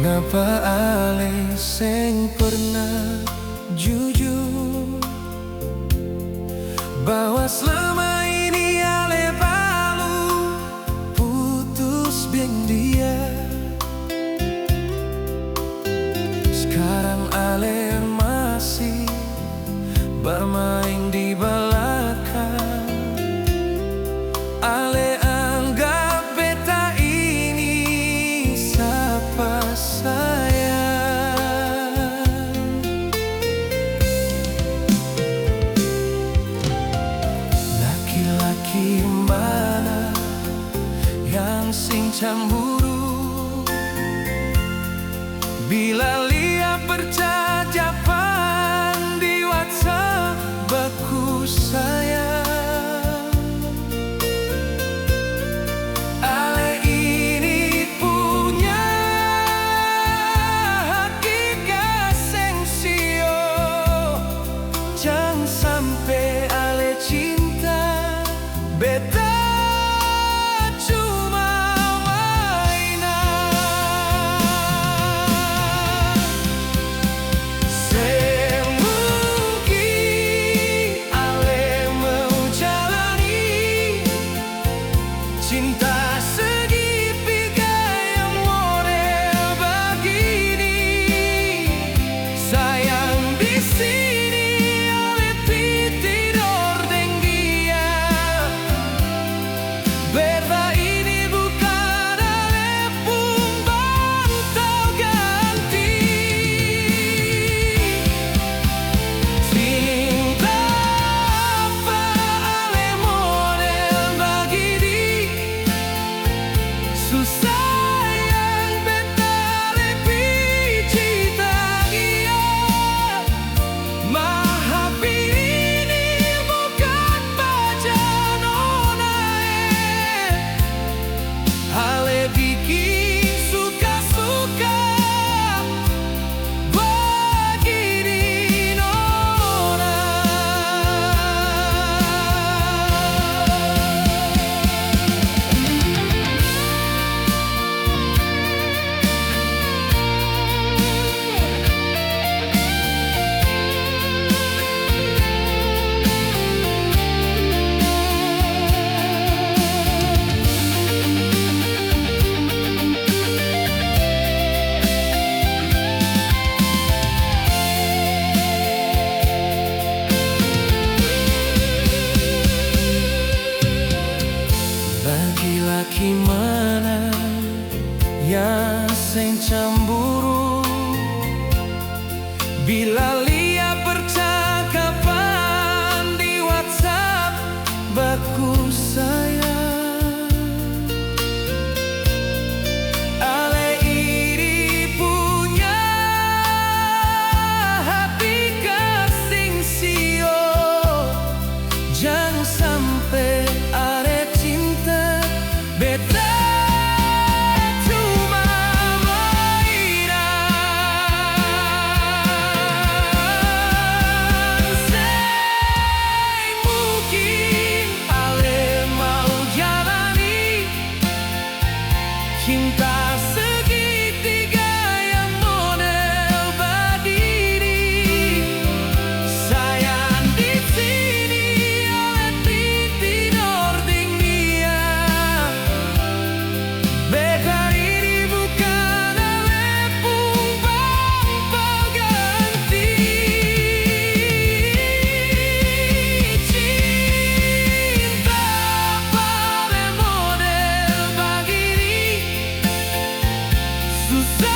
Ngapa ale sing pernah jujur bahwa selama ini ale balu putus beng dia. Sekarang ale masih bermain di belakang. Ale anggap beta ini siapa sayang. Laki-laki mana yang sing cemburu bila lihat percakapan di WhatsApp beku sayang. Sampai ale cinta beta cuma mainan. Semungkin ale mau jalani cinta segitiga yang model begini. Sayang di sini laki mana yang sing cemburu bila lihat percakapan di WhatsApp beku sayang. Ale iri punya hati kasing sio, jangan sampai ada cinta beta cuma mainan. Mungkin ale mau jalani cinta segitiga yang model begini. Sayang di sini ale tidur ding dia. Beta ini bukan ale pumbang pengganti. Cinta pada model begini susah.